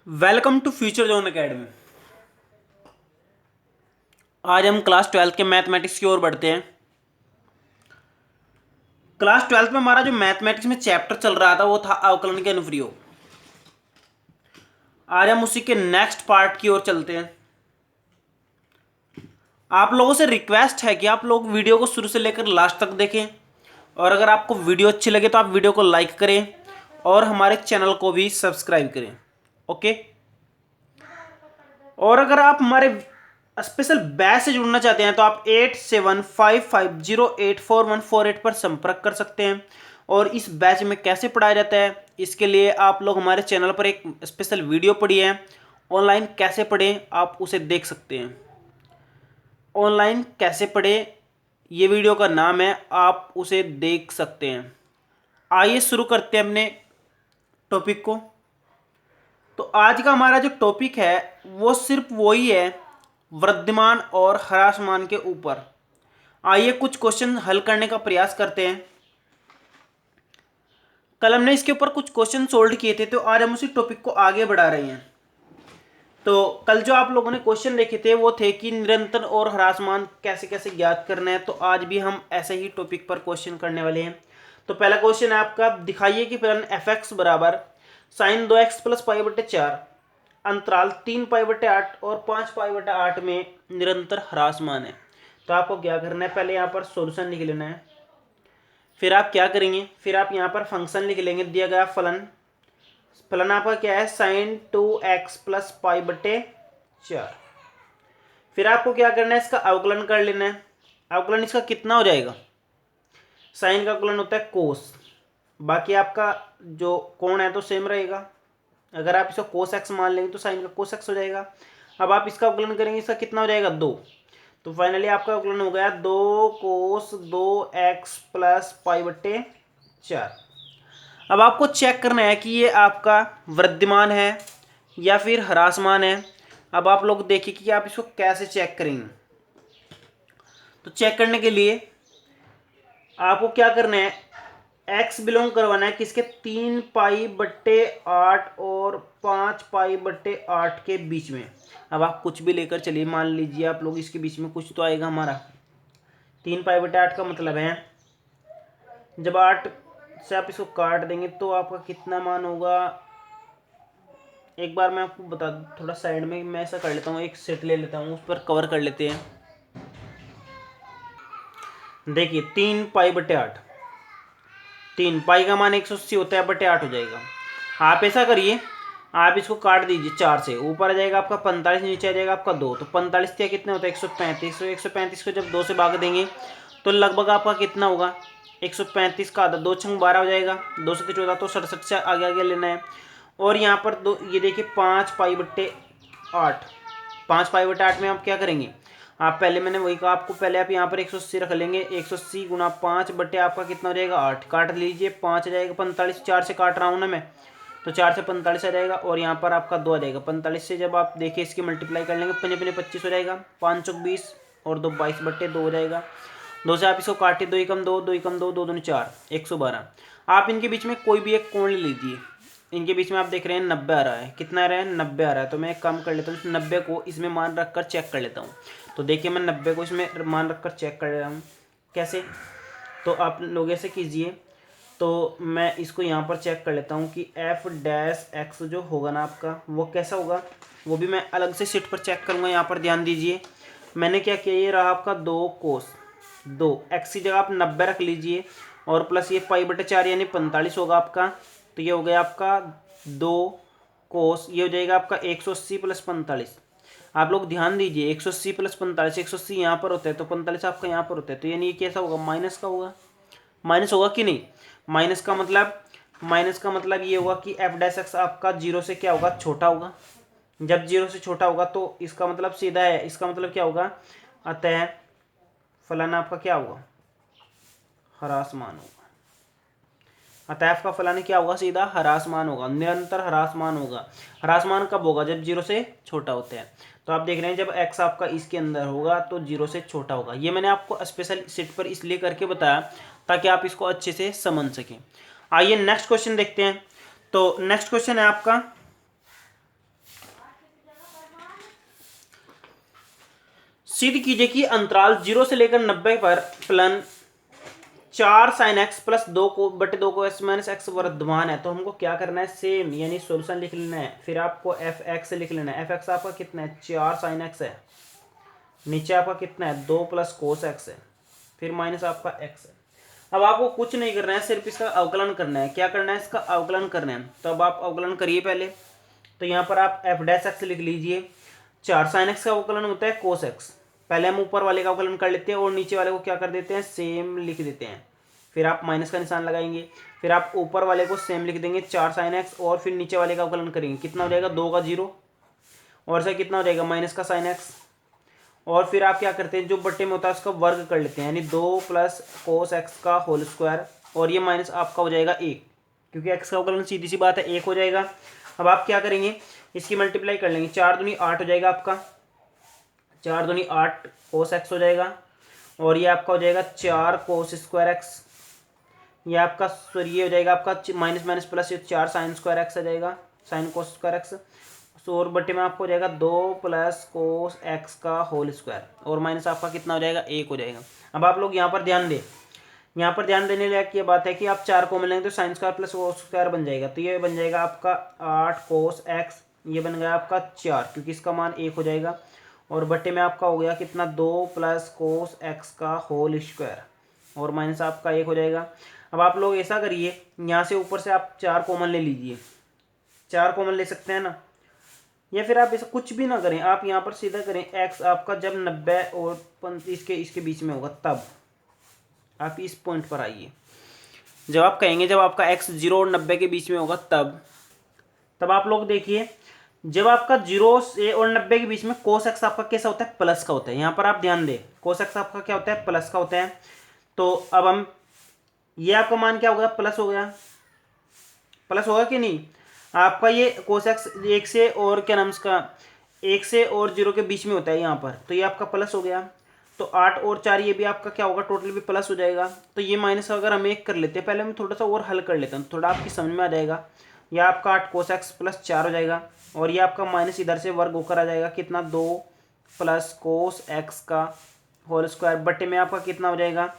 Welcome to future zone academy. आज हम class 12th के मैथमेटिक्स की ओर बढ़ते हैं। क्लास 12th में हमारा जो मैथमेटिक्स में चैप्टर चल रहा था वो था अवकलन के अनुप्रयोग। आज हम उसी के नेक्स्ट पार्ट की ओर चलते हैं। आप लोगों से रिक्वेस्ट है कि आप लोग वीडियो को शुरू से लेकर लास्ट तक देखें, और अगर आपको वीडियो अच्छी लगे तो आप वीडियो को लाइक करें और हमारे चैनल को भी सब्सक्राइब करें। ओके। और अगर आप हमारे स्पेशल बैच से जुड़ना चाहते हैं तो आप 8755084148 पर संपर्क कर सकते हैं। और इस बैच में कैसे पढ़ाया जाता है इसके लिए आप लोग हमारे चैनल पर एक स्पेशल वीडियो पड़ी है, ऑनलाइन कैसे पढ़ें आप उसे देख सकते हैं। ऑनलाइन कैसे पढ़ें ये वीडियो का नाम है, आप उसे देख सकते हैं। आइए शुरू करते हैं अपने टॉपिक को। तो आज का हमारा जो टॉपिक है वो सिर्फ वही है, वृद्धिमान और ह्रासमान के ऊपर। आइए कुछ क्वेश्चन हल करने का प्रयास करते हैं। कल हमने इसके ऊपर कुछ क्वेश्चन सोल्व किए थे, तो आज हम उसी टॉपिक को आगे बढ़ा रहे हैं। तो कल जो आप लोगों ने क्वेश्चन लिखे थे वो थे कि निरंतर और ह्रासमान कैसे कैसे ज्ञात करना है। तो आज भी हम ऐसे ही टॉपिक पर क्वेश्चन करने वाले हैं। तो पहला क्वेश्चन है आपका, दिखाइए कि फलन एफ एक्स बराबर साइन 2x प्लस पाई बटे 4 अंतराल 3 पाई बटे 8 और 5 पाई बटे 8 में निरंतर ह्रासमान है। तो आपको क्या करना है, पहले यहाँ पर सॉल्यूशन लिख लेना है। फिर आप क्या करेंगे, फिर आप यहाँ पर फंक्शन लिख लेंगे। दिया गया फलन, फलन आपका क्या है, साइन 2x प्लस पाई बटे 4। फिर आपको क्या करना है, इसका अवकलन कर लेना है। अवकलन इसका कितना हो जाएगा, साइन का अवकलन होता है कोस, बाकी आपका जो कोण है तो सेम रहेगा। अगर आप इसको कोस एक्स मान लेंगे तो साइन का कोस एक्स हो जाएगा। अब आप इसका अवकलन करेंगे, इसका कितना हो जाएगा 2। तो फाइनली आपका अवकलन हो गया 2 cos 2x प्लस पाई बटे 4। अब आपको चेक करना है कि ये आपका वृद्धिमान है या फिर ह्रासमान है। अब आप लोग देखिए कि आप इसको कैसे चेक करेंगे। तो चेक करने के लिए आपको क्या करना है, एक्स बिलोंग करवाना है किसके, 3 पाई बटे 8 और 5 पाई बटे 8 के बीच में। अब आप कुछ भी लेकर चलिए, मान लीजिए आप लोग इसके बीच में कुछ तो आएगा हमारा। 3 पाई बटे 8 का मतलब है जब 8 से आप इसको काट देंगे तो आपका कितना मान होगा। एक बार मैं आपको बता दूं, थोड़ा साइड में मैं ऐसा कर लेता हूँ, एक सेट ले लेता हूँ, उस पर कवर कर लेते हैं। देखिए 3 पाई बटे 8, 3 पाई का मान 180 होता है, बटे 8 हो जाएगा। आप ऐसा करिए, आप इसको काट दीजिए 4 से, ऊपर आ जाएगा आपका 45, नीचे आ जाएगा आपका 2। तो 45 क्या कितने होता है 135। तो 135 को जब 2 से भाग देंगे तो लगभग आपका कितना होगा, 135 का आधा 2 छंग 12 हो जाएगा। 2 से 14 तो 67 से आगे आगे लेना है। और यहाँ पर दो, ये देखिए 5 पाई बटे 8, 5 पाई बटे 8 में आप क्या करेंगे, आप पहले मैंने वही कहा आपको, पहले आप यहाँ पर 180 रख लेंगे। 180 गुना 5 बटे आपका कितना हो जाएगा 8, काट लीजिए 5 आ जाएगा 45, 4 से काट रहा हूँ ना मैं, तो 4 से 45 आ जाएगा। और यहाँ पर आपका 2 आ जाएगा 45 से, जब आप देखिए इसकी मल्टीप्लाई कर लेंगे 5 25 हो जाएगा, 5 चौक 20 और 2 22 बटे 2 हो जाएगा। 2 से आप इसको काटिए, 2 एकम 2, 2 एकम 2, 2 दूनी 4, 112। आप इनके बीच में कोई भी एक कोण ले लीजिए। इनके बीच में आप देख रहे हैं 90 आ रहा है, कितना आ रहा है 90 आ रहा है। तो मैं एक काम कर लेता हूँ, 90 को इसमें मान रखकर चेक कर लेता हूँ। तो देखिए मैं 90 को इसमें मान रखकर चेक कर रहा हूँ। कैसे, तो आप लोग ऐसे कीजिए। तो मैं इसको यहाँ पर चेक कर लेता हूँ कि एफ डैश एक्स जो होगा ना आपका वो कैसा होगा, वो भी मैं अलग से शीट पर चेक करूँगा। यहाँ पर ध्यान दीजिए, मैंने क्या किया, ये रहा आपका 2 कोस 2, एक्स की जगह आप 90 रख लीजिए, और प्लस ये पाई बटे 4 यानी 45 होगा आपका। तो ये हो गया आपका 2 कोस, ये हो जाएगा आपका 180 प्लस 45। आप लोग ध्यान दीजिए, 180 प्लस 45, 180 यहाँ पर होता है तो 45 आपका यहाँ पर होता है, तो यानी ये कैसा होगा, माइनस का होगा। माइनस होगा कि नहीं, माइनस का मतलब ये होगा कि एफ डैश एक्स आपका 0 से क्या होगा, छोटा होगा। जब 0 से छोटा होगा तो इसका मतलब सीधा है, इसका मतलब क्या होगा, अतः फलन आपका क्या होगा, ह्रासमान होगा। अतः f का फलन क्या होगा, सीधा ह्रासमान होगा, निरंतर ह्रासमान होगा। ह्रासमान कब होगा, जब 0 से छोटा होता है। तो आप देख रहे हैं जब x आपका इसके अंदर होगा तो 0 से छोटा होगा। ये मैंने आपको स्पेशल सीट पर इसलिए करके बताया ताकि आप इसको अच्छे से समझ सकें। आइए नेक्स्ट क्वेश्चन देखते हैं। तो नेक्स्ट क्वेश्चन है आपका, सिद्ध कीजिए कि अंतराल 0 से लेकर 90 पर फलन 4 sin x प्लस 2 को s माइनस एक्स वर्धमान है। तो हमको क्या करना है, सेम यानी सॉल्यूशन लिख लेना है। फिर आपको एफ एक्स लिख लेना है। एफ एक्स आपका कितना है, 4 sin x है। नीचे आपका कितना है, 2 प्लस कोस एक्स है। फिर माइनस आपका x है। अब आपको कुछ नहीं करना है, सिर्फ इसका अवकलन करना है। क्या करना है, इसका अवकलन करना है। तो अब आप अवकलन करिए पहले। तो यहाँ पर आप एफ डैश एक्स लिख लीजिए। 4 sin x का अवकलन होता है कोस एक्स। पहले हम ऊपर वाले का अवकलन कर लेते हैं और नीचे वाले को क्या कर देते हैं, सेम लिख देते हैं। फिर आप माइनस का निशान लगाएंगे। फिर आप ऊपर वाले को सेम लिख देंगे 4 sin x, और फिर नीचे वाले का अवकलन करेंगे। कितना हो जाएगा, 2 का 0, और से कितना हो जाएगा, माइनस का sin x। और फिर आप क्या करते हैं, जो बट्टे में होता है उसका वर्ग कर लेते हैं, यानी 2 प्लस कोस एक्स का होल स्क्वायर, और ये माइनस आपका हो जाएगा 1, क्योंकि एक्स का अवकलन सीधी सी बात है 1 हो जाएगा। अब आप क्या करेंगे, इसकी मल्टीप्लाई कर लेंगे। 4 दूनी 8 हो जाएगा आपका, 4 दूनी 8 कोस एक्स हो जाएगा, और ये आपका हो जाएगा 4 कोस स्क्वायर एक्स। ये आपका सॉरी ये हो जाएगा आपका माइनस माइनस प्लस, ये 4 साइन स्क्वायर एक्स आ जाएगा, साइन कोस स्क्वायर एक्स। और बट्टे में आपको हो जाएगा 2 प्लस कोस एक्स का होल स्क्वायर, और माइनस आपका कितना हो जाएगा, 1 हो जाएगा। अब आप लोग यहाँ पर ध्यान दें, यहाँ पर ध्यान देने लायक ये बात है कि आप 4 को मिलेंगे तो sine square plus cos square बन जाएगा। तो ये बन जाएगा आपका 8 कोस एक्स, ये बन गया आपका 4, क्योंकि इसका मान 1 हो जाएगा। और बट्टे में आपका हो गया कितना, 2 प्लस कोस एक्स का होल स्क्वायर, और माइनस आपका 1 हो जाएगा। अब आप लोग ऐसा करिए, यहाँ से ऊपर से आप 4 कॉमन ले लीजिए। 4 कॉमन ले सकते हैं ना, या फिर आप ऐसा कुछ भी ना करें, आप यहाँ पर सीधा करें। x आपका जब 90 और 35 के इसके बीच में होगा, तब आप इस पॉइंट पर आइए। जब आप कहेंगे जब आपका x 0 और 90 के बीच में होगा, तब आप लोग देखिए, जब आपका 0 से और 90 के बीच में कोस एक्स आपका कैसा होता है, प्लस का होता है। यहाँ पर आप ध्यान दें, कोस एक्स आपका क्या होता है, प्लस का होता है। तो अब हम, ये आपका मान क्या हो गया, प्लस हो गया, प्लस होगा कि नहीं। आपका ये कोस एक्स 1 से और क्या नाम इसका, 1 से और 0 के बीच में होता है यहाँ पर, तो ये आपका प्लस हो गया। तो 8 और 4 ये भी आपका क्या होगा, टोटल भी प्लस हो जाएगा। तो ये माइनस अगर हम 1 कर लेते हैं, पहले हम थोड़ा सा और हल कर लेते हैं, थोड़ा आपकी समझ में आ जाएगा। यह आपका 8 कोस एक्स प्लस 4 हो जाएगा, और ये आपका माइनस इधर से वर्ग होकर आ जाएगा कितना, 2 प्लस कोस एक्स का होल स्क्वायर, बट्टे में आपका कितना हो जाएगा,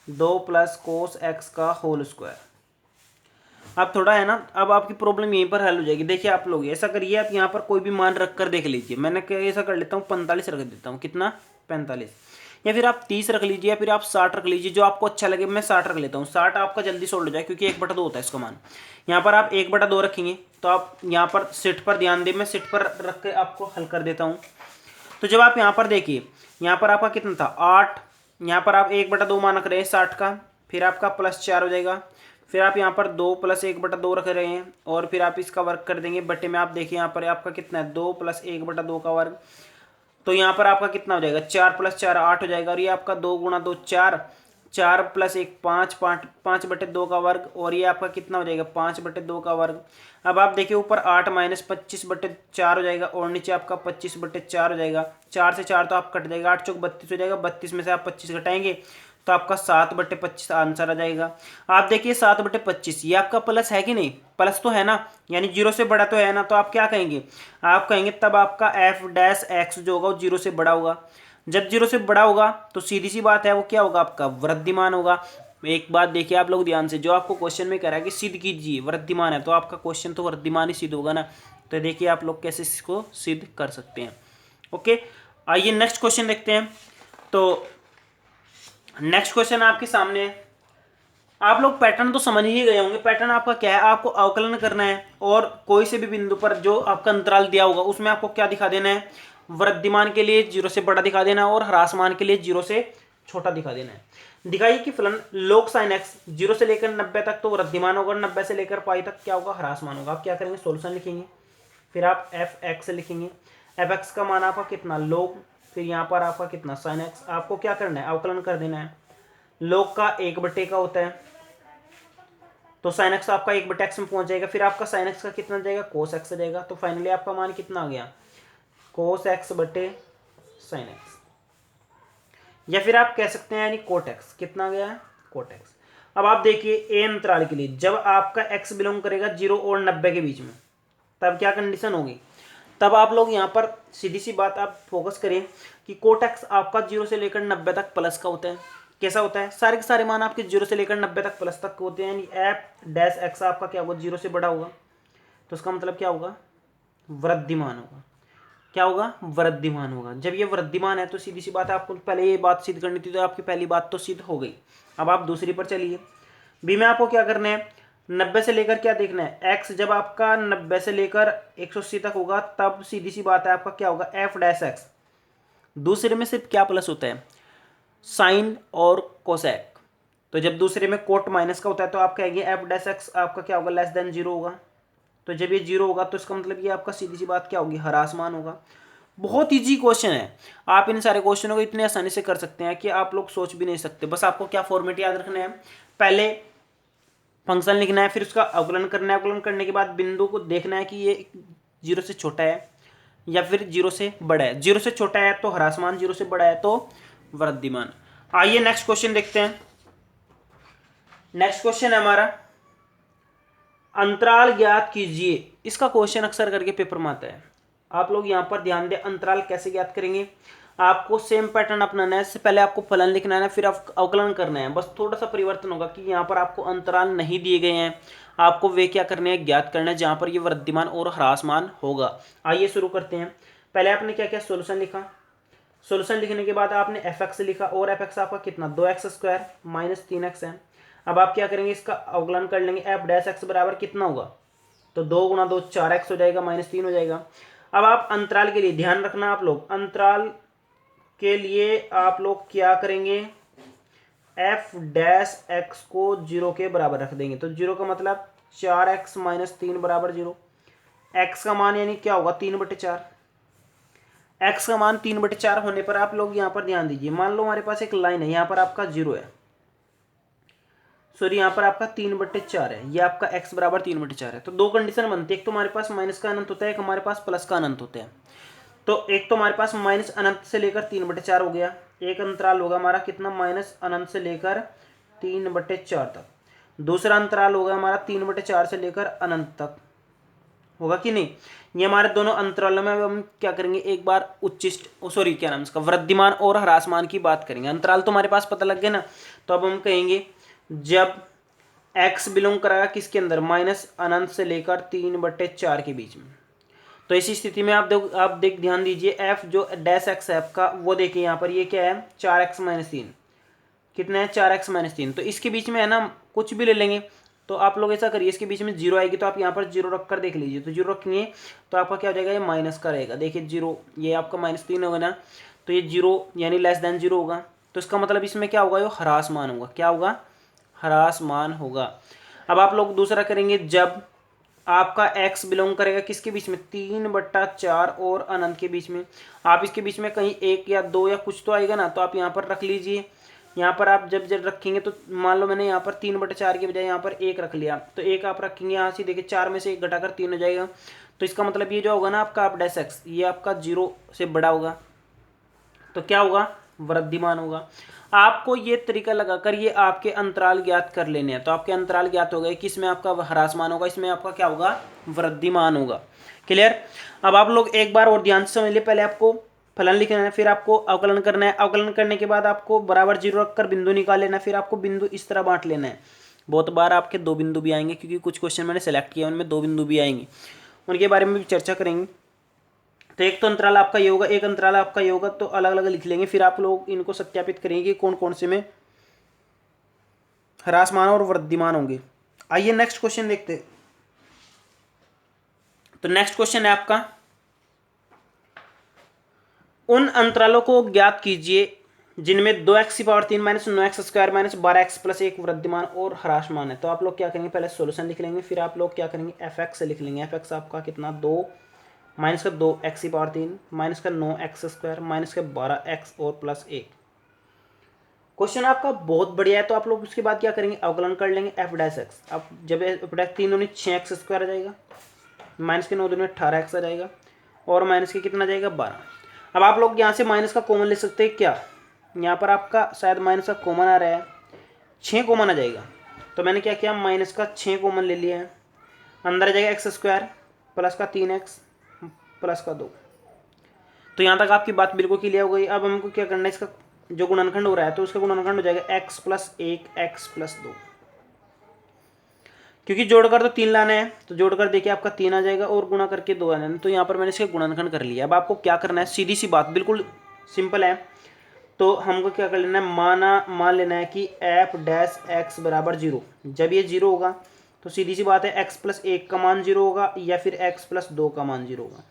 2 प्लस कोस एक्स का होल स्क्वायर। अब थोड़ा है ना, अब आपकी प्रॉब्लम यहीं पर हल हो जाएगी। देखिए आप लोग ऐसा करिए, आप यहाँ पर कोई भी मान रख कर देख लीजिए। मैंने ऐसा कर लेता हूँ, 45 रख देता हूँ, कितना, 45, या फिर आप 30 रख लीजिए, या फिर आप 60 रख लीजिए, जो आपको अच्छा लगे। मैं 60 रख लेता हूँ, 60 आपका जल्दी सोल्व हो जाए, क्योंकि 1/2 होता है इसका मान। यहाँ पर आप 1/2 रखेंगे, तो आप यहाँ पर सेट पर ध्यान दें, मैं सेट पर रख के आपको हल कर देता हूँ। तो जब आप यहाँ पर देखिए, यहाँ पर आपका कितना था, 8, यहाँ पर आप 1/2 मान रख रहे हैं 60 का, फिर आपका प्लस 4 हो जाएगा। फिर आप यहाँ पर 2 प्लस 1/2 रख रहे हैं, और फिर आप इसका वर्ग कर देंगे। बट्टे में आप देखिए यहाँ पर आपका कितना है, 2 प्लस 1/2 का वर्ग। तो यहाँ पर आपका कितना हो जाएगा, 4 प्लस 4 8 हो जाएगा, और ये आपका 2 गुणा 2 4, 4 प्लस 1 5, 5/2 का वर्ग, और ये आपका कितना हो जाएगा, 5/2 का वर्ग। अब आप देखिए ऊपर 8 माइनस 25/4 हो जाएगा, और नीचे आपका 25/4 हो जाएगा। 4 से 4 तो आप कट जाएगा, 8 चौक 32 हो जाएगा, 32 में से आप 25 घटाएंगे तो आपका 7/25 आंसर आ जाएगा। आप देखिए 7/25 ये आपका प्लस है कि नहीं, प्लस तो है ना, यानी 0 से बड़ा तो है ना। तो आप क्या कहेंगे, आप कहेंगे तब आपका एफ डैश एक्स जो होगा वो 0 से बड़ा होगा। जब 0 से बड़ा होगा तो सीधी सी बात है वो क्या होगा, आपका वृद्धिमान होगा। एक बात देखिए आप लोग ध्यान से, जो आपको क्वेश्चन में कह रहा है कि सिद्ध कीजिए वृद्धिमान है, तो आपका क्वेश्चन तो वृद्धिमान ही सिद्ध होगा ना। तो देखिए आप लोग कैसे इसको सिद्ध कर सकते हैं। ओके, आइए नेक्स्ट क्वेश्चन देखते हैं। तो नेक्स्ट क्वेश्चन आपके सामने है। आप लोग पैटर्न तो समझ ही गए होंगे। पैटर्न आपका क्या है, आपको अवकलन करना है, और कोई से भी बिंदु पर जो आपका अंतराल दिया होगा उसमें आपको क्या दिखा देना है, वृद्धिमान के लिए 0 से बड़ा दिखा देना है, और ह्रासमान के लिए 0 से छोटा दिखा देना है। दिखाइए कि फलन log sin x 0 से लेकर 90 तक तो वृद्धिमान होगा, 90 से लेकर पाई तक क्या होगा, ह्रासमान होगा। आप क्या करेंगे, सोल्यूशन लिखेंगे, फिर आप एफ एक्स लिखेंगे। एफ एक्स का मान आपका कितना, log, फिर यहाँ पर आपका कितना sin x। आपको क्या करना है, अवकलन कर देना है। log का 1/, का होता है, तो sin x आपका 1/x में पहुंच जाएगा। फिर आपका sin x का कितना जाएगा, cos x आ जाएगा। तो फाइनली आपका मान कितना आ गया, cos x/sin x, या फिर आप कह सकते हैं यानी cot x। कितना आ गया है, cot x। अब आप देखिए ए अंतराल के लिए जब आपका x बिलोंग करेगा 0 और 90 के बीच में, तब क्या कंडीशन होगी, तब आप लोग यहाँ पर सीधी सी बात आप फोकस करें कि कोट एक्स आपका 0 से लेकर 90 तक प्लस का होता है। कैसा होता है? सारे के सारे मान आपके 0 से लेकर 90 तक प्लस तक होते हैं, यानी एफ डैश एक्स आपका क्या होगा? 0 से बड़ा होगा। तो इसका मतलब क्या होगा? वृद्धिमान होगा। क्या होगा? वृद्धिमान होगा। जब ये वृद्धिमान है तो सीधी सी बात है, आपको पहले ये बात सिद्ध करनी थी, तो आपकी पहली बात तो सिद्ध हो गई। अब आप दूसरी पर चलिए। बी में आपको क्या करना है? 90 से लेकर क्या देखना है? एक्स जब आपका 90 से लेकर 180 तक होगा तब सीधी सी बात है आपका क्या होगा? F dash x. दूसरे में सिर्फ क्या प्लस होता है? साइन और कोसेक। तो जब दूसरे में कोट माइनस का होता है तो आप कहेंगे एफ डैश एक्स आपका क्या होगा? लेस देन 0 होगा। तो जब ये 0 होगा तो इसका मतलब ये आपका सीधी सी बात क्या होगी? ह्रासमान होगा। बहुत ईजी क्वेश्चन है। आप इन सारे क्वेश्चनों को इतने आसानी से कर सकते हैं कि आप लोग सोच भी नहीं सकते। बस आपको क्या फॉर्मेट याद रखना है? पहले फंक्शन लिखना है, फिर उसका अवकलन करना है। अवकलन करने के बाद बिंदु को देखना है कि ये 0 से छोटा है या फिर 0 से बड़ा है। 0 से छोटा है तो ह्रासमान, 0 से बड़ा है तो वृद्धिमान। आइए नेक्स्ट क्वेश्चन देखते हैं। नेक्स्ट क्वेश्चन है हमारा, अंतराल ज्ञात कीजिए। इसका क्वेश्चन अक्सर करके पेपर में आता है। आप लोग यहाँ पर ध्यान दें, अंतराल कैसे ज्ञात करेंगे? आपको सेम पैटर्न अपनाना है। इससे पहले आपको फलन लिखना है, फिर आप अवकलन करना है। बस थोड़ा सा परिवर्तन होगा कि यहाँ पर आपको अंतराल नहीं दिए गए हैं, आपको वे क्या करने हैं? ज्ञात करना है, जहाँ पर ये वृद्धिमान और ह्रासमान होगा। आइए शुरू करते हैं। पहले आपने क्या किया? सोल्यूशन लिखा। सोल्यूशन लिखने के बाद आपने एफ एक्स लिखा, और एफ एक्स आपका कितना? 2x² माइनस 3x है। अब आप क्या करेंगे? इसका अवकलन कर लेंगे। एफ डैश एक्स बराबर कितना होगा? तो 2 गुणा 2 4x हो जाएगा, माइनस 3 हो जाएगा। अब आप अंतराल के लिए ध्यान रखना, आप लोग अंतराल के लिए आप लोग क्या करेंगे? एफ डैश एक्स को 0 के बराबर रख देंगे। तो 0 का मतलब 4x माइनस 3 बराबर 0। एक्स का मान यानी क्या होगा? 3/4। एक्स का मान 3/4 होने पर आप लोग यहाँ पर ध्यान दीजिए। मान लो हमारे पास एक लाइन है, यहाँ पर आपका 0 है, सॉरी यहाँ पर आपका 3/4 है, ये आपका x बराबर 3/4 है। तो दो कंडीशन बनती है, एक तो हमारे पास माइनस का अनंत होता है, एक हमारे पास प्लस का अनंत होता है। तो एक तो हमारे पास माइनस अनंत से लेकर 3/4 हो गया, एक अंतराल होगा हमारा कितना? माइनस अनंत से लेकर 3/4 तक। दूसरा अंतराल होगा हमारा 3/4 से लेकर अनंत तक, होगा कि नहीं? ये हमारे दोनों अंतरालों में हम क्या करेंगे? एक बार उच्चिष्ट सॉरी क्या नाम इसका? वृद्धिमान और ह्रासमान की बात करेंगे। अंतराल तो हमारे पास पता लग गया ना। तो अब हम कहेंगे जब x बिलोंग करेगा किसके अंदर? माइनस अनंत से लेकर 3/4 के बीच में। तो इसी स्थिति में आप देख ध्यान दीजिए, f जो डैश एक्स है आपका, वो देखिए यहाँ पर ये क्या है? 4x minus 3। कितना है? 4x minus 3। तो इसके बीच में है ना, कुछ भी ले लेंगे। तो आप लोग ऐसा करिए, इसके बीच में 0 आएगी तो आप यहाँ पर 0 रख कर देख लीजिए। तो 0 रखेंगे तो आपका क्या हो जाएगा? ये माइनस का रहेगा। देखिए 0, ये आपका -3 होगा ना, तो ये 0 यानी लेस देन 0 होगा। तो इसका मतलब इसमें क्या होगा? ये ह्रासमान होगा। क्या होगा? ह्रासमान होगा। अब आप लोग दूसरा करेंगे, जब आपका x बिलोंग करेगा किसके बीच में? 3/4 और अनंत के बीच में। आप इसके बीच में कहीं 1 या 2 या कुछ तो आएगा ना, तो आप यहाँ पर रख लीजिए। यहाँ पर आप जब रखेंगे तो मान लो मैंने यहाँ पर 3/4 के बजाय यहाँ पर 1 रख लिया, तो 1 आप रखेंगे यहाँ से, देखिए 4 में से 1 घटाकर 3 हो जाएगा। तो इसका मतलब ये जो होगा ना आपका डैश एक्स, ये आपका 0 से बड़ा होगा, तो क्या होगा? वृद्धिमान होगा। आपको ये तरीका लगाकर ये आपके अंतराल ज्ञात कर लेने हैं। तो आपके अंतराल ज्ञात हो गए, किसमें आपका ह्रासमान होगा, इसमें आपका क्या होगा? वृद्धिमान होगा। क्लियर? अब आप लोग एक बार और ध्यान से समझ लिए। पहले आपको फलन लिखना है, फिर आपको अवकलन करना है। अवकलन करने के बाद आपको बराबर 0 रखकर बिंदु निकाल लेना है, फिर आपको बिंदु इस तरह बांट लेना है। बहुत बार आपके 2 बिंदु भी आएंगे, क्योंकि कुछ क्वेश्चन मैंने सेलेक्ट किया उनमें 2 बिंदु भी आएंगे, उनके बारे में भी चर्चा करेंगे। तो एक तो अंतराल आपका ये होगा, एक अंतराल आपका ये होगा, तो अलग अलग लिख लेंगे। फिर आप लोग इनको सत्यापित करेंगे कौन कौन से में ह्रासमान और वृद्धिमान होंगे। आइए नेक्स्ट क्वेश्चन देखते हैं। तो नेक्स्ट क्वेश्चन है आपका, उन अंतरालों को ज्ञात कीजिए जिनमें 2x³ minus 9x² minus 12x plus 1 Wriddhiman और ह्रासमान है। तो आप लोग क्या करेंगे? पहले सोल्यूशन लिख लेंगे, फिर आप लोग क्या करेंगे? एफ एक्स लिख लेंगे। एफ एक्स आपका कितना? 2 माइनस का 2x³ माइनस का 9x² माइनस का 12x और प्लस 1। क्वेश्चन आपका बहुत बढ़िया है। तो आप लोग उसके बाद क्या करेंगे? अवकलन कर लेंगे एफ डैश एक्स। अब जब एफ डैश 3 दूनी 6x² आ जाएगा, माइनस के 9 दूनी 18x आ जाएगा, और माइनस के कितना जाएगा? 12। अब आप लोग यहाँ से माइनस का कॉमन ले सकते हैं क्या? यहाँ पर आपका शायद माइनस का कॉमन आ रहा है, 6 कॉमन आ जाएगा। तो मैंने क्या किया? माइनस का 6 कॉमन ले लिया है। अंदर आ जाएगा x² प्लस का 3x प्लस का 2। तो यहाँ तक आपकी बात बिल्कुल क्लियर हो गई। अब हमको क्या करना है, इसका जो गुणनखंड हो रहा है तो उसका गुणनखंड हो जाएगा x प्लस 1 x प्लस 2, क्योंकि जोड़कर तो 3 लाना है, तो जोड़कर देखिए आपका 3 आ जाएगा और गुणा करके 2 आना है। तो यहाँ पर मैंने इसका गुणनखंड कर लिया। अब आपको क्या करना है, सीधी सी बात, बिल्कुल सिंपल है। तो हमको क्या कर लेना है, मान लेना है कि एफ डैश एक्स बराबर 0। जब ये 0 होगा तो सीधी सी बात है x प्लस 1 का मान 0 होगा या फिर x प्लस 2 का मान 0 होगा।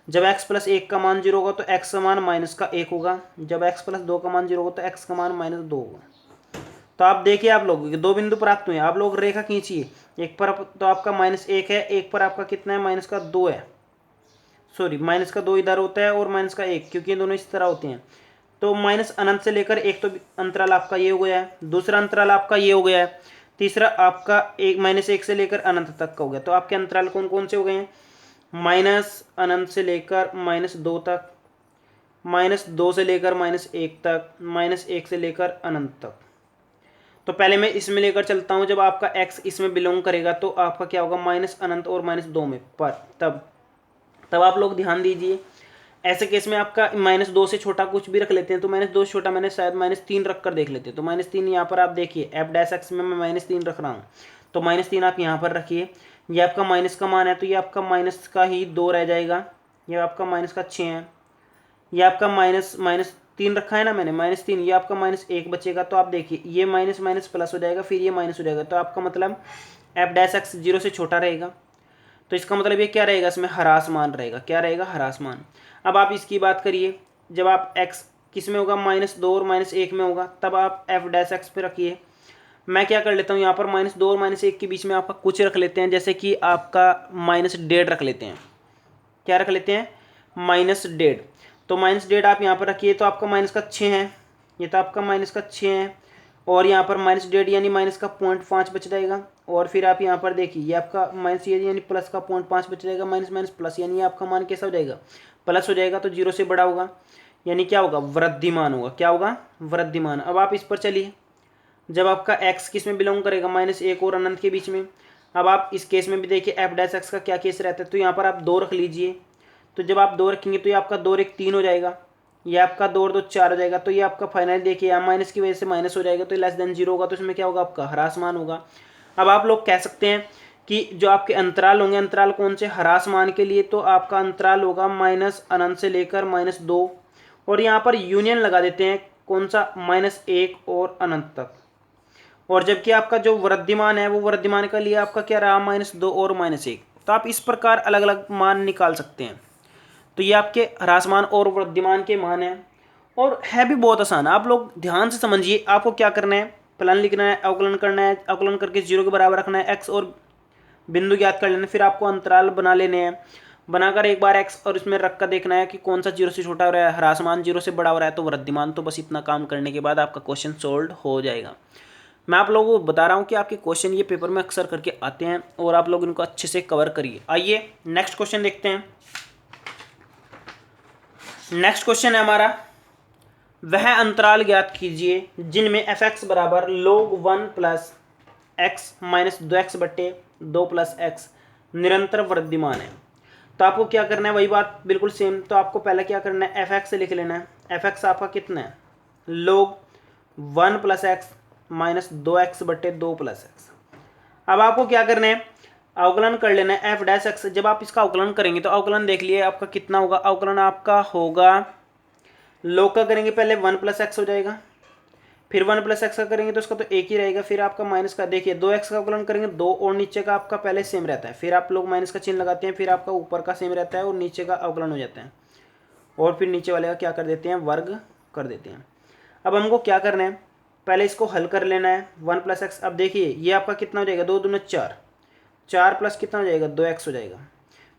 जब x प्लस 1 का मान 0 होगा तो x का मान माइनस का 1 होगा। जब x प्लस 2 का मान 0 होगा तो x का मान माइनस 2 होगा। तो आप देखिए, आप लोग दो बिंदु प्राप्त हुए, आप लोग रेखा खींचिए। एक पर तो आपका -1 है, एक पर आपका कितना है, माइनस का 2 है। सॉरी, माइनस का 2 इधर होता है और माइनस का 1, क्योंकि ये दोनों इस तरह होते हैं। तो माइनस अनंत से लेकर 1 तो अंतराल आपका ये हो गया है, दूसरा अंतराल आपका ये हो गया है, तीसरा आपका -1 से लेकर अनंत तक का हो गया। तो आपके अंतराल कौन कौन से हो गए हैं, माइनस अनंत से लेकर -2 तक, -2 से लेकर -1 तक, -1 से लेकर अनंत तक। तो पहले मैं इसमें लेकर चलता हूं, जब आपका x इसमें बिलोंग करेगा तो आपका क्या होगा, माइनस अनंत और -2 में, पर तब आप लोग ध्यान दीजिए, ऐसे केस में आपका -2 से छोटा कुछ भी रख लेते हैं। तो -2 से छोटा मैंने शायद -3 रख कर देख लेते हैं। तो -3 यहाँ पर आप देखिए, एफ डैश एक्स में मैं -3 रख रहा हूँ, तो -3 आप यहाँ पर रखिए। ये आपका माइनस का मान है तो ये आपका माइनस का ही 2 रह जाएगा, ये आपका माइनस का 6 है। ये आपका -3 रखा है ना मैंने, -3, ये आपका -1 बचेगा। तो आप देखिए, ये माइनस माइनस प्लस हो जाएगा, फिर ये माइनस हो जाएगा। तो आपका मतलब एफ डैश एक्स 0 से छोटा रहेगा। तो इसका मतलब ये क्या रहेगा, इसमें ह्रास मान रहेगा। क्या रहेगा, ह्रास मान। अब आप इसकी बात करिए, जब आप x किस में होगा, -2 और -1 में होगा, तब आप एफ डैश एक्स पे रखिए। मैं क्या कर लेता हूँ, यहाँ पर -2 और -1 के बीच में आपका कुछ रख लेते हैं, जैसे कि आपका -1.5 रख लेते हैं। क्या रख लेते हैं, -1.5। तो -1.5 आप यहाँ पर रखिए, तो आपका माइनस का 6 है, ये तो आपका माइनस का 6 है, और यहाँ पर -1.5 यानी माइनस का 0.5 बच जाएगा। और फिर आप यहाँ पर देखिए, ये आपका माइनस ये यानी प्लस का 0.5 बच जाएगा, माइनस माइनस प्लस, यानी आपका मान कैसा हो जाएगा, प्लस हो जाएगा। तो 0 से बड़ा होगा, यानी क्या होगा, वृद्धिमान होगा। क्या होगा, वृद्धिमान। अब आप इस पर चलिए, जब आपका x किस में बिलोंग करेगा, -1 और अनंत के बीच में। अब आप इस केस में भी देखिए, एफ डैश एक्स का क्या केस रहता है। तो यहाँ पर आप 2 रख लीजिए। तो जब आप 2 रखेंगे तो ये आपका 2 और 1 3 हो जाएगा, ये आपका 2 और 2 4 हो जाएगा। तो ये आपका फाइनल देखिए, यहाँ माइनस की वजह से माइनस हो जाएगा, तो लेस देन 0 होगा। तो इसमें क्या होगा, आपका ह्रासमान होगा। अब आप लोग कह सकते हैं कि जो आपके अंतराल होंगे, अंतराल कौन से, ह्रासमान के लिए, तो आपका अंतराल होगा माइनस अनंत से लेकर -2, और यहाँ पर यूनियन लगा देते हैं, कौन सा, -1 और अनंत तक। और जबकि आपका जो वृद्धिमान है, वो वृद्धिमान का लिए आपका क्या रहा, -2 और -1। तो आप इस प्रकार अलग अलग मान निकाल सकते हैं। तो ये आपके ह्रासमान और वृद्धिमान के मान हैं, और है भी बहुत आसान। आप लोग ध्यान से समझिए, आपको क्या करना है, फलन लिखना है, अवकलन करना है, अवकलन करके 0 के बराबर रखना है, x और बिंदु ज्ञात कर लेना, फिर आपको अंतराल बना लेने हैं। बनाकर एक बार x और इसमें रख कर देखना है कि कौन सा 0 से छोटा हो रहा है, ह्रासमान 0 से बड़ा हो रहा है तो वृद्धिमान। तो बस इतना काम करने के बाद आपका क्वेश्चन सोल्व हो जाएगा। मैं आप लोगों को बता रहा हूँ कि आपके क्वेश्चन ये पेपर में अक्सर करके आते हैं, और आप लोग इनको अच्छे से कवर करिए। आइए नेक्स्ट क्वेश्चन देखते हैं। नेक्स्ट क्वेश्चन है हमारा, वह अंतराल ज्ञात कीजिए जिनमें f(x) बराबर log 1 plus x minus 2x बट्टे 2 प्लस एक्स निरंतर वृद्धिमान है। तो आपको क्या करना है, वही बात बिल्कुल सेम। तो आपको पहले क्या करना है, f(x) से लिख लेना है। f(x) आपका कितना है, log 1 plus x minus 2x बट्टे 2 प्लस एक्स। अब आपको क्या करना है, अवकलन कर लेना है एफ डैश एक्स। जब आप इसका अवकलन करेंगे तो अवकलन देख लिए आपका कितना होगा, अवकलन आपका होगा, लोग का करेंगे पहले 1 प्लस एक्स हो जाएगा, फिर 1 प्लस एक्स का करेंगे तो उसका तो एक ही रहेगा, फिर आपका माइनस का देखिए 2x का अवकलन करेंगे, 2 और नीचे का आपका पहले सेम रहता है, फिर आप लोग माइनस का चिन्ह लगाते हैं, फिर आपका ऊपर का सेम रहता है और नीचे का अवकलन हो जाता है, और फिर नीचे वाले का क्या कर देते हैं, वर्ग कर देते हैं। अब हमको क्या करना है, पहले इसको हल कर लेना है, 1 प्लस एक्स। अब देखिए ये आपका कितना हो जाएगा, 2 दूनी 4, 4 प्लस कितना हो जाएगा, 2x हो जाएगा,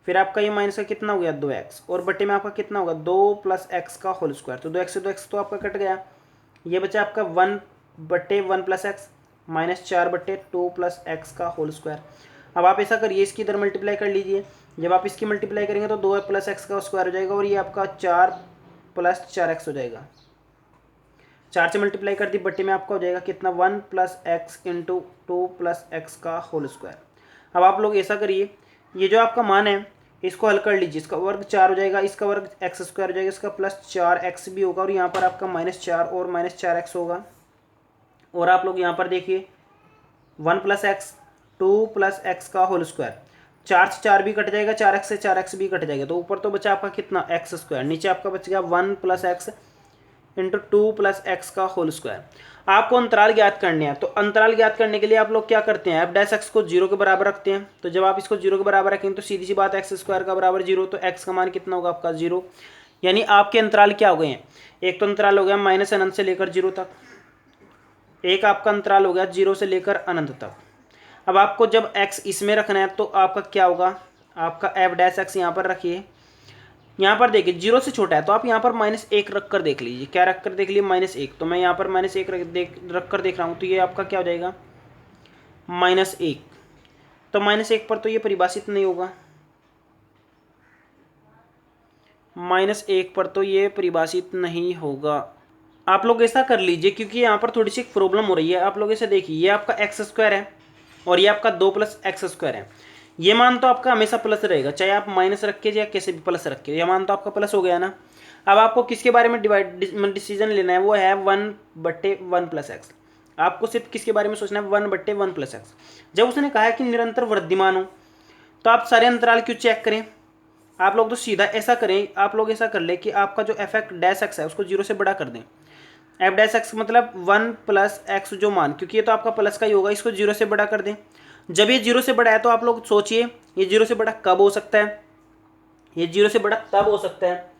फिर आपका ये माइनस का कितना हो गया, 2x, और बट्टे में आपका कितना होगा, 2 प्लस एक्स का होल स्क्वायर। तो 2x से 2x तो आपका कट गया, ये बचा आपका 1 बट्टे 1 प्लस एक्स माइनस 4 बट्टे 2 प्लस एक्स का होल स्क्वायर। अब आप ऐसा करिए, इसकी इधर मल्टीप्लाई कर लीजिए। जब आप इसकी मल्टीप्लाई करेंगे तो 2 प्लस एक्स का स्क्वायर हो जाएगा, और ये आपका 4 प्लस 4x हो जाएगा। 4 से मल्टीप्लाई कर दी, बट्टे में आपका हो जाएगा कितना, 1 plus x into 2 plus x का होल स्क्वायर। अब आप लोग ऐसा करिए, ये जो आपका मान है इसको हल कर लीजिए, इसका वर्ग 4 हो जाएगा, इसका वर्ग एक्स स्क्वायर हो जाएगा, इसका प्लस 4x भी होगा और यहाँ पर आपका -4 और -4x होगा। और आप लोग यहाँ पर देखिए 1 + x 2 + x का होल स्क्वायर, 4 से 4 भी कट जाएगा, 4x से 4x भी कट जाएगा, तो ऊपर तो बचा आपका कितना एक्स स्क्वायर, नीचे आपका बच गया 1 + x इंटू 2 + x का होल स्क्वायर। आपको अंतराल ज्ञात करने हैं, तो अंतराल ज्ञात करने के लिए आप लोग क्या करते हैं, f' को 0 के बराबर रखते हैं। तो जब आप इसको 0 के बराबर रखेंगे तो सीधी सी बात x स्क्वायर का बराबर 0, तो x का मान कितना होगा आपका 0। यानी आपके अंतराल क्या हो गए हैं, एक तो अंतराल हो गया -∞ से लेकर 0 तक, एक आपका अंतराल हो गया 0 से लेकर अनंत तक। अब आपको जब x इसमें रखना है तो आपका क्या होगा, आपका f' यहाँ पर रखिए, यहाँ पर देखिए 0 से छोटा है तो आप यहाँ पर -1 रख कर देख लीजिए, क्या रख कर देख लिए -1, तो मैं यहाँ पर -1 रख कर देख रहा हूँ, तो ये आपका क्या हो जाएगा -1। तो -1 पर तो ये परिभाषित नहीं होगा, -1 पर तो ये परिभाषित नहीं होगा। आप लोग ऐसा कर लीजिए, क्योंकि यहाँ पर थोड़ी सी प्रॉब्लम हो रही है, आप लोग ऐसे देखिए, ये आपका एक्स स्क्वायर है और ये आपका 2 + x² है। ये मान तो आपका हमेशा प्लस रहेगा, चाहे आप माइनस रखिए या कैसे भी प्लस रखिए, ये मान तो आपका प्लस हो गया ना। अब आपको किसके बारे में डिसीजन लेना है, वो है 1/1 + x। आपको सिर्फ किसके बारे में सोचना है, 1/1 + x। जब उसने कहा है कि निरंतर वृद्धिमान हो, तो आप सारे अंतराल क्यों चेक करें, आप लोग तो सीधा ऐसा करें, आप लोग ऐसा कर ले कि आपका जो f(x) है उसको 0 से बड़ा कर दें। f' मतलब 1 + x जो मान, क्योंकि ये तो आपका प्लस का ही होगा, इसको 0 से बड़ा कर दें। जब ये 0 से बड़ा है तो आप लोग सोचिए ये 0 से बड़ा कब हो सकता है, ये 0 से बड़ा तब हो सकता है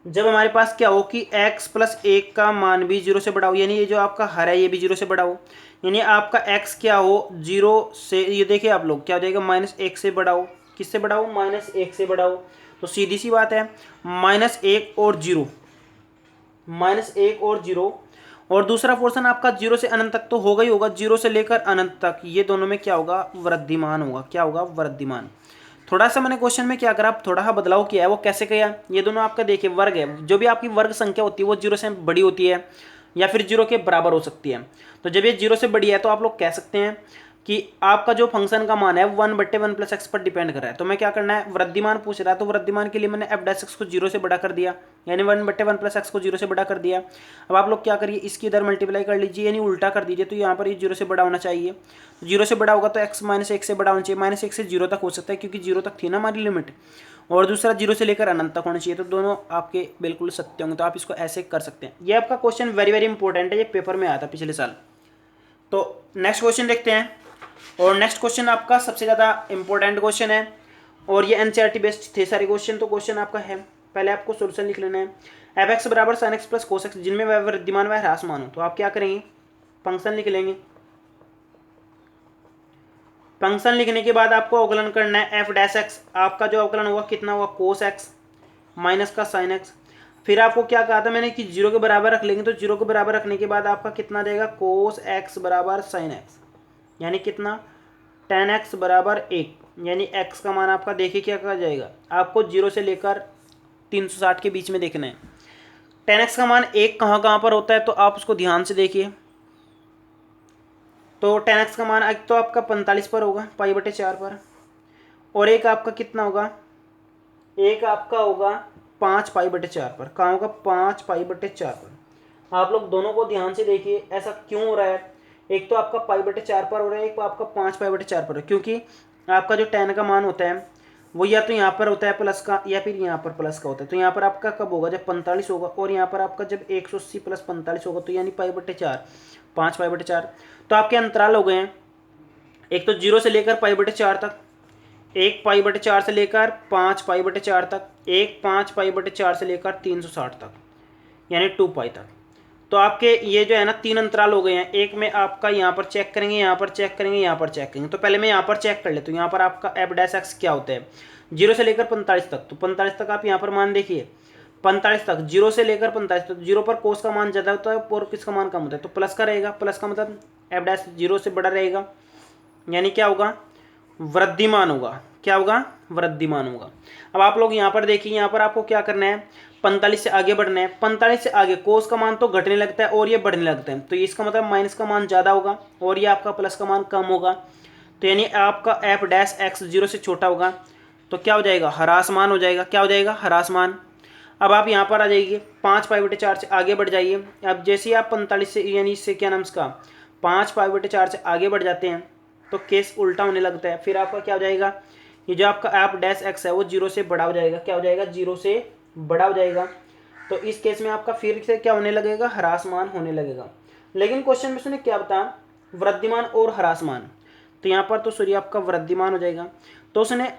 जब हमारे पास क्या हो कि x + 1 का मान भी 0 से बड़ा हो, यानी ये जो आपका हर है ये भी 0 से बड़ा हो, यानी आपका x क्या हो 0 से, ये देखिए आप लोग क्या हो जाएगा -1 से बड़ा हो, किससे बड़ा हो, -1 से बड़ा हो। तो सीधी सी बात है -1 और 0, -1 और 0, और दूसरा पोर्शन आपका 0 से अनंत तक तो होगा ही होगा, 0 से लेकर अनंत तक ये दोनों में क्या होगा, वृद्धिमान होगा। क्या होगा, वृद्धिमान। थोड़ा सा मैंने क्वेश्चन में क्या करा, थोड़ा सा बदलाव किया है, वो कैसे किया, ये दोनों आपका देखिए वर्ग है, जो भी आपकी वर्ग संख्या होती है वो 0 से बड़ी होती है या फिर 0 के बराबर हो सकती है। तो जब ये 0 से बड़ी है तो आप लोग कह सकते हैं कि आपका जो फंक्शन का मान है 1/1 + x पर डिपेंड कर रहा है। तो मैं क्या करना है, वृद्धिमान पूछ रहा है, तो वृद्धिमान के लिए मैंने f' को 0 से बड़ा कर दिया, यानी 1/1 + x को 0 से बड़ा कर दिया। अब आप लोग क्या करिए, इसकी इधर मल्टीप्लाई कर लीजिए, यानी उल्टा कर दीजिए, तो यहाँ पर ये 0 से बड़ा होना चाहिए। 0 से बड़ा होगा तो x -1 से बड़ा होना चाहिए, -1 से 0 तक हो सकता है, क्योंकि 0 तक थी ना हमारी लिमिट, और दूसरा 0 से लेकर अनंत तक होना चाहिए, तो दोनों आपके बिल्कुल सत्य होंगे। तो आप इसको ऐसे कर सकते हैं। ये आपका क्वेश्चन वेरी वेरी इंपॉर्टेंट है, ये पेपर में आया था पिछले साल। तो नेक्स्ट क्वेश्चन देखते हैं, और नेक्स्ट क्वेश्चन आपका सबसे ज़्यादा इंपॉर्टेंट क्वेश्चन है, और ये एनसीईआरटी बेस्ड थे सारे क्वेश्चन। तो क्वेश्चन आपका है, पहले आपको सोल्यूशन लिख लेना है, f(x) = sin x + cos x जिनमें वह वृद्धिमान व ह्रासमान हो। तो आप क्या करेंगे, फंक्शन लिख लेंगे। फंक्शन लिखने के बाद आपको अवकलन करना है f'(x), आपका जो अवकलन होगा कितना होगा, cos x माइनस का sin x। फिर आपको क्या कहा था मैंने कि 0 के बराबर रख लेंगे, तो 0 के बराबर रखने के बाद आपका कितना देगा, cos x = sin x, यानी कितना, tan x = 1, यानी x का मान आपका देखिए क्या कहा जाएगा, आपको 0 से लेकर 360 के बीच में देखना है। tan x का मान 1 कहाँ कहाँ पर होता है, तो आप उसको ध्यान से देखिए। तो tan x का मान एक तो आपका 45 पर होगा, π/4 पर, और एक आपका कितना होगा, एक आपका होगा 5 π/4 पर। कहाँ होगा, 5 π/4 पर। आप लोग दोनों को ध्यान से देखिए, ऐसा क्यों हो रहा है, एक तो आपका π/4 पर हो रहा है, एक आपका 5 π/4 पर है, क्योंकि आपका जो tan का मान होता है वो या तो यहाँ पर होता है प्लस का, या फिर यहाँ पर प्लस का होता है। तो यहाँ पर आपका कब होगा, जब 45 होगा, और यहाँ पर आपका जब 180 + 45 होगा, तो यानी π/4, 5 π/4। तो आपके अंतराल हो गए हैं, एक तो 0 से लेकर π/4 तक, एक π/4 से लेकर 5 π/4 तक, एक 5 π/4 से लेकर 360 तक, यानी 2π तक। तो आपके ये जो है ना 3 अंतराल हो गए हैं। एक में आपका यहाँ पर चेक करेंगे, यहाँ पर चेक करेंगे, यहाँ पर चेक करेंगे। तो पहले मैं यहाँ पर चेक कर लेता हूँ, यहाँ पर आपका f'(x) क्या होता है, 0 से लेकर 45 तक। तो 45 तक आप यहाँ पर मान देखिए, 45 तक, 0 से लेकर 45 तक, 0 पर कोस का मान ज़्यादा होता है और किसका मान कम होता है, तो प्लस का रहेगा। प्लस का मतलब f' 0 से बड़ा रहेगा, यानी क्या होगा, वृद्धिमान होगा। क्या होगा, वृद्धिमान होगा। अब आप लोग यहाँ पर देखिए, यहाँ पर आपको क्या करना है, 45 से आगे बढ़ना है। 45 से आगे कोस का मान तो घटने लगता है और ये बढ़ने लगता है, तो इसका मतलब माइनस का मान ज़्यादा होगा और ये आपका प्लस का मान कम होगा। तो यानी आपका f'(x) 0 से छोटा होगा, तो क्या हो जाएगा, ह्रासमान हो जाएगा। क्या हो जाएगा, ह्रासमान। अब आप यहाँ पर आ जाइए, 5π/4 से आगे बढ़ जाइए। अब जैसे ही आप 45 से यानी इससे क्या नाम इसका 5π/4 से आगे बढ़ जाते हैं तो केस उल्टा होने लगता है। फिर आपका क्या हो जाएगा, ये जो आपका एफ डैश एक्स है वो 0 से बड़ा हो जाएगा। क्या हो जाएगा, 0 से बड़ा हो जाएगा। तो इस केस में आपका फिर से क्या होने लगेगा, ह्रासमान होने लगेगा। लेकिन क्वेश्चन में उसने क्या बताया, वृद्धिमान और ह्रासमान। तो यहाँ पर तो सूर्य आपका वृद्धिमान हो जाएगा। तो उसने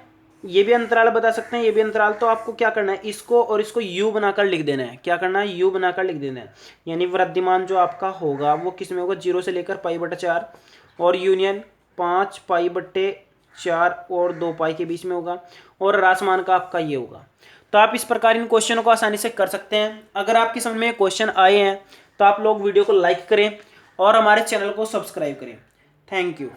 ये भी अंतराल बता सकते हैं, ये भी अंतराल। तो आपको क्या करना है, इसको और इसको u बनाकर लिख देना है। क्या करना है, u बनाकर लिख देना है। यानी वृद्धिमान जो आपका होगा वो किस में होगा, 0 से लेकर π/4 और यूनियन 5π/4 और 2π के बीच में होगा। और ह्रासमान का आपका ये होगा। तो आप इस प्रकार इन क्वेश्चनों को आसानी से कर सकते हैं। अगर आपकी समझ में क्वेश्चन आए हैं तो आप लोग वीडियो को लाइक करें और हमारे चैनल को सब्सक्राइब करें। Thank you.